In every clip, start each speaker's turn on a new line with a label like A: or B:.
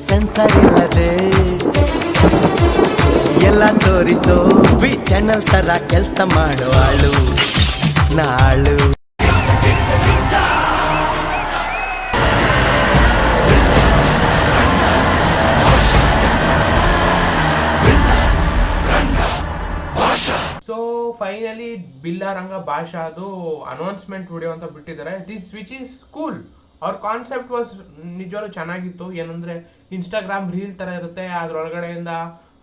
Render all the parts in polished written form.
A: Sensor ಇಲ್ಲದೆ ಎಲ್ಲ ತೋರಿಸೋ ವಿ ಚಾನಲ್ ತರ ಕೆಲಸ ಮಾಡುವಾಳು ನಾಳು.
B: So finally Billa Ranga ಭಾಷಾದು announcement video ಅಂತ ಬಿಟ್ಟಿದ್ದಾರೆ. This which is cool. ಅವ್ರ ಕಾನ್ಸೆಪ್ಟ್ ವಾಸ್ ನಿಜವಾಗ್ಲೂ ಚೆನ್ನಾಗಿತ್ತು. ಏನಂದ್ರೆ ಇನ್ಸ್ಟಾಗ್ರಾಮ್ ರೀಲ್ ತರ ಇರುತ್ತೆ, ಅದ್ರೊಳಗಡೆಯಿಂದ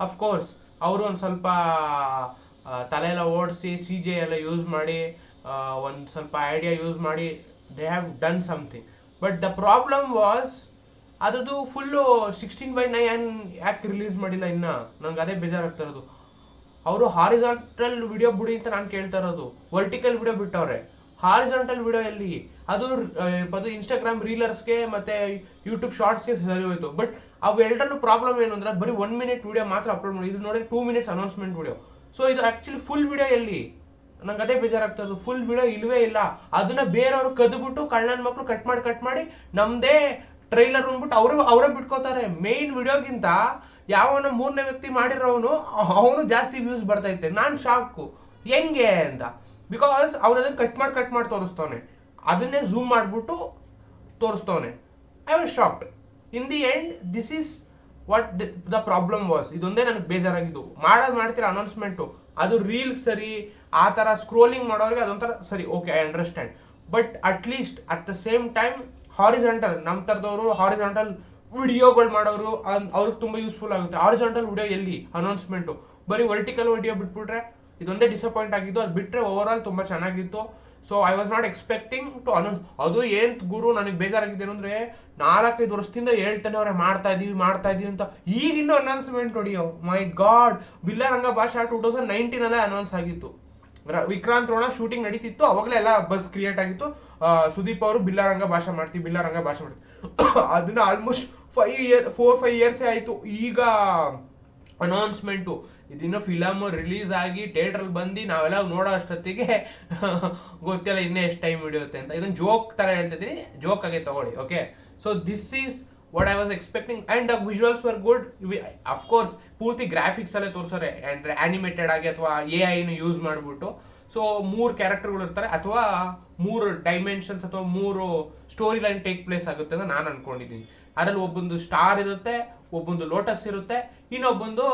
B: ಅಫ್ಕೋರ್ಸ್ ಅವರು ಒಂದು ಸ್ವಲ್ಪ ತಲೆ ಎಲ್ಲ ಓಡಿಸಿ CG ಎಲ್ಲ ಯೂಸ್ ಮಾಡಿ ಒಂದು ಸ್ವಲ್ಪ ಐಡಿಯಾ ಯೂಸ್ ಮಾಡಿ they have done something. But the problem was ಅದ್ರದ್ದು ಫುಲ್ಲು 16:9 ಯಾಕೆ ರಿಲೀಸ್ ಮಾಡಿಲ್ಲ ಇನ್ನ, ನಂಗೆ ಅದೇ ಬೇಜಾರಾಗ್ತಾ ಇರೋದು. ಅವರು ಹಾರಿಜಾಂಟಲ್ ವಿಡಿಯೋ ಬಿಡಿ ಅಂತ ನಾನು ಕೇಳ್ತಾ ಇರೋದು. ವರ್ಟಿಕಲ್ ವಿಡಿಯೋ ಬಿಟ್ಟವ್ರೆ, ಹಾರಿಜಾಂಟಲ್ ವಿಡಿಯೋ ಎಲ್ಲಿ? ಅದು ಇನ್ಸ್ಟಾಗ್ರಾಮ್ ರೀಲರ್ಸ್ಗೆ ಮತ್ತೆ ಯೂಟ್ಯೂಬ್ ಶಾರ್ಟ್ಸ್ಗೆ ಸರಿ ಹೋಯ್ತು. ಬಟ್ ಅವೆರಡರಲ್ಲೂ ಪ್ರಾಬ್ಲಮ್ ಏನು ಅಂದ್ರೆ ಬರೀ 1 minute ವಿಡಿಯೋ ಮಾತ್ರ ಅಪ್ಲೋಡ್ ಮಾಡಿ. ಇದು ನೋಡಿ 2 minutes ಅನೌನ್ಸ್ಮೆಂಟ್ ವಿಡಿಯೋ. ಸೊ ಇದು ಆಕ್ಚುಲಿ ಫುಲ್ ವಿಡಿಯೋ ಎಲ್ಲಿ? ನಂಗೆ ಅದೇ ಬೇಜಾರಾಗ್ತಾ ಇರೋದು. ಫುಲ್ ವಿಡಿಯೋ ಇಲ್ವೇ ಇಲ್ಲ. ಅದನ್ನ ಬೇರೆಯವರು ಕದ್ಬಿಟ್ಟು ಕಳ್ಳನ ಮಕ್ಕಳು ಕಟ್ ಮಾಡಿ ನಮ್ದೇ ಟ್ರೈಲರ್ ಅಂದ್ಬಿಟ್ಟು ಅವರೇ ಬಿಟ್ಕೋತಾರೆ. ಮೇನ್ ವಿಡಿಯೋಗಿಂತ ಯಾವನ 3ನೇ ವ್ಯಕ್ತಿ ಮಾಡಿರೋನು ಅವನು ಜಾಸ್ತಿ ವ್ಯೂಸ್ ಬರ್ತೈತೆ. ನಾನು ಶಾಕು ಹೆಂಗೆ ಅಂತ. ಬಿಕಾಸ್ ಅವ್ನು ಅದನ್ನ ಕಟ್ ಮಾಡಿ ತೋರಿಸ್ತವನೆ, ಅದನ್ನೇ ಝೂಮ್ ಮಾಡಿಬಿಟ್ಟು ತೋರಿಸ್ತವನೆ. I was shocked. In the end this is what the problem was. ಇದೊಂದೇ ನನಗೆ ಬೇಜಾರಾಗಿದ್ದು. ಮಾಡ್ತೀರಾ ಅನೌನ್ಸ್ಮೆಂಟು, ಅದು ರೀಲ್ ಸರಿ, ಆ ಥರ ಸ್ಕ್ರೋಲಿಂಗ್ ಮಾಡೋರಿಗೆ ಅದೊಂಥರ ಸರಿ, okay I understand. But at least at the same time horizontal, ನಮ್ಮ ಥರದವರು ಹಾರಿಜಾಂಟಲ್ ವಿಡಿಯೋಗಳು ಮಾಡೋರು ಅವ್ರಿಗೆ ತುಂಬ ಯೂಸ್ಫುಲ್ ಆಗುತ್ತೆ. ಹಾರಿಜಾಂಟಲ್ ವಿಡಿಯೋ ಎಲ್ಲಿ ಅನೌನ್ಸ್ಮೆಂಟು? ಬರೀ ವರ್ಟಿಕಲ್ ವಿಡಿಯೋ ಬಿಟ್ಬಿಟ್ರೆ ಇದೊಂದೇ ಡಿಸಪಾಯಿಂಟ್ ಆಗಿದ್ದು. ಅದು ಬಿಟ್ಟರೆ ಓವರ್ ಆಲ್ ತುಂಬ ಚೆನ್ನಾಗಿತ್ತು. So I was not expecting to announce. ಅದು ಏನ್ ಗುರು ನನಗೆ ಬೇಜಾರಾಗಿದೆ ಅಂದ್ರೆ 4-5 ವರ್ಷದಿಂದ ಹೇಳ್ತಾನೆ ಅವ್ರೆ ಮಾಡ್ತಾ ಇದೀವಿ ಅಂತ. ಈಗ ಇನ್ನೂ ಅನೌನ್ಸ್ಮೆಂಟ್ ಹೊಡಿಯೋ ಮೈ ಗಾಡ್. ಬಿಲ್ಲಾರಂಗ ಭಾಷಾ 2019 ಅನೌನ್ಸ್ ಆಗಿತ್ತು. ವಿಕ್ರಾಂತ್ ರೋಣ ಶೂಟಿಂಗ್ ನಡೀತಿತ್ತು, ಅವಾಗಲೇ ಎಲ್ಲ ಬಸ್ ಕ್ರಿಯೇಟ್ ಆಗಿತ್ತು. ಸುದೀಪ್ ಅವರು ಬಿಲ್ಲಾರಂಗ ಭಾಷಾ ಮಾಡ್ತೀವಿ ಅದನ್ನ ಆಲ್ಮೋಸ್ಟ್ 4-5 years ಆಯ್ತು. ಈಗ ಅನೌನ್ಸ್ಮೆಂಟು ಇದಿನ್ನೂ ಫಿಲಮ್ ರಿಲೀಸ್ ಆಗಿ ಥಿಯೇಟ್ರಲ್ಲಿ ಬಂದು ನಾವೆಲ್ಲ ನೋಡೋ ಅಷ್ಟೊತ್ತಿಗೆ ಗೊತ್ತಿಲ್ಲ ಇನ್ನೇ ಎಷ್ಟು ಟೈಮ್ ಹಿಡಿಯುತ್ತೆ ಅಂತ. ಇದನ್ನು ಜೋಕ್ ಥರ ಹೇಳ್ತಿದ್ದೀನಿ, ಜೋಕ್ ಆಗಿ ತಗೊಳ್ಳಿ. Okay, so this is what I was expecting. And the visuals were good. Of course ಪೂರ್ತಿ ಗ್ರಾಫಿಕ್ಸ್ ಅಲ್ಲೇ ತೋರಿಸೋರೆ, ಆ್ಯಂಡ್ ಆನಿಮೇಟೆಡ್ ಆಗಿ ಅಥವಾ AI ಯೂಸ್ ಮಾಡಿಬಿಟ್ಟು. ಸೊ 3 ಕ್ಯಾರೆಕ್ಟರ್ಗಳು ಇರ್ತಾರೆ, ಅಥವಾ 3 ಡೈಮೆನ್ಷನ್ಸ್ ಅಥವಾ 3 ಸ್ಟೋರಿ ಲೈನ್ ಟೇಕ್ ಪ್ಲೇಸ್ ಆಗುತ್ತೆ ಅಂತ ನಾನು ಅನ್ಕೊಂಡಿದ್ದೀನಿ. ಅದರಲ್ಲಿ ಒಬ್ಬೊಂದು ಸ್ಟಾರ್ ಇರುತ್ತೆ, ಒಬ್ಬೊಂದು ಲೋಟಸ್ ಇರುತ್ತೆ, ಇನ್ನೊಬ್ಬೊಂದು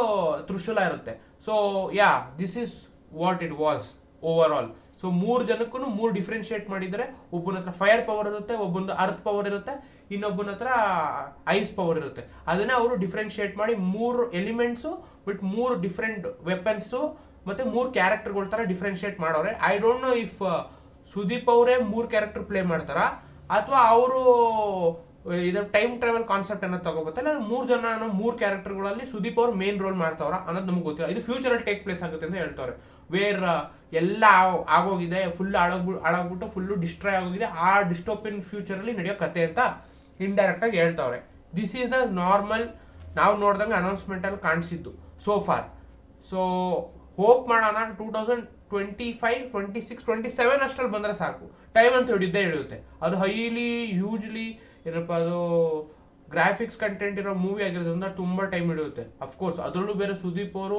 B: ತ್ರಿಶೂಲ ಇರುತ್ತೆ. So this is what it was over all. So 3 ಜನಕ್ಕೂ 3 ಡಿಫ್ರೆನ್ಶಿಯೇಟ್ ಮಾಡಿದರೆ, ಒಬ್ಬನ ಹತ್ರ ಫೈರ್ ಪವರ್ ಇರುತ್ತೆ, ಒಬ್ಬೊಂದು ಅರ್ತ್ ಪವರ್ ಇರುತ್ತೆ, ಇನ್ನೊಬ್ಬನ ಹತ್ರ ಐಸ್ ಪವರ್ ಇರುತ್ತೆ. ಅದನ್ನ ಅವರು ಡಿಫ್ರೆನ್ಶಿಯೇಟ್ ಮಾಡಿ 3 ಎಲಿಮೆಂಟ್ಸು ವಿತ್ 3 ಡಿಫ್ರೆಂಟ್ ವೆಪನ್ಸು ಮತ್ತೆ 3 ಕ್ಯಾರೆಕ್ಟರ್ಗಳ ತರ ಡಿಫ್ರೆನ್ಶಿಯೇಟ್ ಮಾಡೋರೆ. I don't know if Sudeep ಅವರೇ 3 ಕ್ಯಾರೆಕ್ಟರ್ ಪ್ಲೇ ಮಾಡ್ತಾರ ಅಥವಾ ಅವರು ಇದ್ರ ಟೈಮ್ ಟ್ರಾವೆಲ್ ಕಾನ್ಸೆಪ್ಟ್ ಅನ್ನೋದು ತಗೋಬತ್ತಲ್ಲ. 3 ಜನ 3 ಕ್ಯಾರೆಕ್ಟರ್ಗಳಲ್ಲಿ ಸುದೀಪ್ ಅವ್ರು ಮೇನ್ ರೋಲ್ ಮಾಡ್ತಾವ್ರ ಅನ್ನೋದು ನಮ್ಗೆ ಗೊತ್ತಿಲ್ಲ. ಇದು ಫ್ಯೂಚರ್ ಅಲ್ಲಿ ಟೇಕ್ ಪ್ಲೇಸ್ ಆಗುತ್ತೆ ಅಂತ ಹೇಳ್ತಾರೆ. ವೇರ್ ಎಲ್ಲ ಆಗೋಗಿದೆ, ಫುಲ್ ಹಾಳಾಗ್ಬಿಟ್ಟು ಫುಲ್ಲು ಡಿಸ್ಟ್ರಾಯ್ ಆಗೋಗಿದೆ, ಆ ಡಿಸ್ಟೋಪಿಯನ್ ಫ್ಯೂಚರ್ ಅಲ್ಲಿ ನಡೆಯೋ ಕತೆ ಅಂತ ಇಂಡೈರೆಕ್ಟ್ ಆಗಿ ಹೇಳ್ತಾವ್ರೆ. ದಿಸ್ ಈಸ್ ದ ನಾರ್ಮಲ್ ನಾವು ನೋಡ್ದಂಗೆ ಅನೌನ್ಸ್ಮೆಂಟ್ ಅಲ್ಲಿ ಕಾಣಿಸಿದ್ದು ಸೋ ಫಾರ್. ಸೊ ಹೋಪ್ ಮಾಡೋಣ 2025, 26, 27 ಅಷ್ಟರಲ್ಲಿ ಬಂದ್ರೆ ಸಾಕು. ಟೈಮ್ ಅಂತ ಹಿಡಿಯುತ್ತೆ. ಅದು ಹೈಲಿ ಹ್ಯೂಜ್ಲಿ ಏನಪ್ಪ ಅದು ಗ್ರಾಫಿಕ್ಸ್ ಕಂಟೆಂಟ್ ಇರೋ ಮೂವಿ ಆಗಿರೋದ್ರಿಂದ ತುಂಬಾ ಟೈಮ್ ಹಿಡಿಯುತ್ತೆ. ಅಫ್ಕೋರ್ಸ್ ಅದರಲ್ಲೂ ಬೇರೆ ಸುದೀಪ್ ಅವರು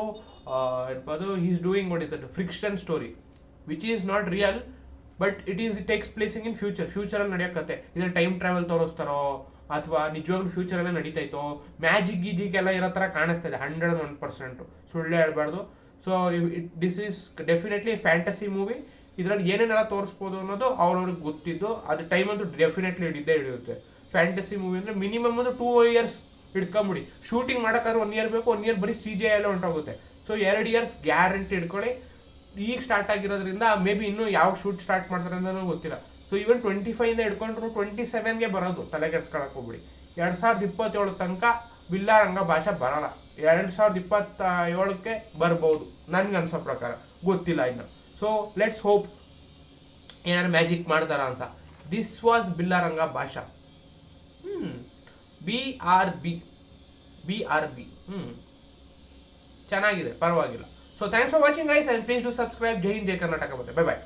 B: ಏನಪ್ಪ ಅದು is doing what is that friction story which is not real, but it takes placing in ಫ್ಯೂಚರಲ್ಲಿ ನಡೆಯೋ ಕತೆ. ಇದ್ರಲ್ಲಿ ಟೈಮ್ ಟ್ರಾವೆಲ್ ತೋರಿಸ್ತಾರೋ ಅಥವಾ ನಿಜವಾಗ್ಲೂ ಫ್ಯೂಚರ್ ಎಲ್ಲ ನಡೀತಾಯ್ತೋ, ಮ್ಯಾಜಿಕ್ ಗೀಜಿಕ್ ಎಲ್ಲ ಇರೋ ತರ ಕಾಣಿಸ್ತಾ ಇದೆ 101%. ಸುಳ್ಳು ಹೇಳ್ಬಾರ್ದು. So this is definitely fantasy movie. ಇದರಲ್ಲಿ ಏನೇನೆಲ್ಲ ತೋರಿಸ್ಬೋದು ಅನ್ನೋದು ಅವ್ರವ್ರಿಗೆ ಗೊತ್ತಿದ್ದು. ಅದು ಟೈಮ್ ಅಂತೂ ಡೆಫಿನೆಟ್ಲಿ ಹಿಡಿಯುತ್ತೆ. ಫ್ಯಾಂಟಸಿ ಮೂವಿ ಅಂದ್ರೆ ಮಿನಿಮಮ್ ಒಂದು 2 years ಹಿಡ್ಕೊಂಬಿಡಿ. ಶೂಟಿಂಗ್ ಮಾಡೋಕ್ಕಾದ್ರೆ 1 year ಬೇಕು. 1 year ಬರೀ CGI ಎಲ್ಲ ಹೊಂಟೋಗುತ್ತೆ. ಸೊ 2 years ಗ್ಯಾರಂಟಿ ಹಿಡ್ಕೊಳ್ಳಿ. ಈಗ ಸ್ಟಾರ್ಟ್ ಆಗಿರೋದ್ರಿಂದ ಮೇ ಬಿ ಇನ್ನೂ ಯಾವ ಶೂಟ್ ಸ್ಟಾರ್ಟ್ ಮಾಡ್ತಾರೆ ಅಂತ ಗೊತ್ತಿಲ್ಲ. ಸೊ ಈವನ್ 25 ಹಿಡ್ಕೊಂಡ್ರು 27ಗೆ ಬರೋದು, ತಲೆ ಕೆಡ್ಸ್ಕೊಳಕ್ ಹೋಗ್ಬಿಡಿ. 2027 ತನಕ ಬಿಲ್ಲಾರಂಗ ಭಾಷಾ ಬರಲ್ಲ. 2027ಕ್ಕೆ ಬರ್ಬೋದು ನನ್ಗೆ ಅನ್ಸೋ ಪ್ರಕಾರ, ಗೊತ್ತಿಲ್ಲ ಇನ್ನು. ಸೊ ಲೆಟ್ಸ್ ಹೋಪ್ ಏನಾದ್ರು ಮ್ಯಾಜಿಕ್ ಮಾಡ್ತಾರ ಅಂತ. ದಿಸ್ ವಾಸ್ ಬಿಲ್ಲಾರಂಗ ಭಾಷಾ. BRB ಚೆನ್ನಾಗಿದೆ, ಪರವಾಗಿಲ್ಲ. So thanks for watching guys, and please do subscribe. Jai Hind, Jai Karnataka. Bye bye.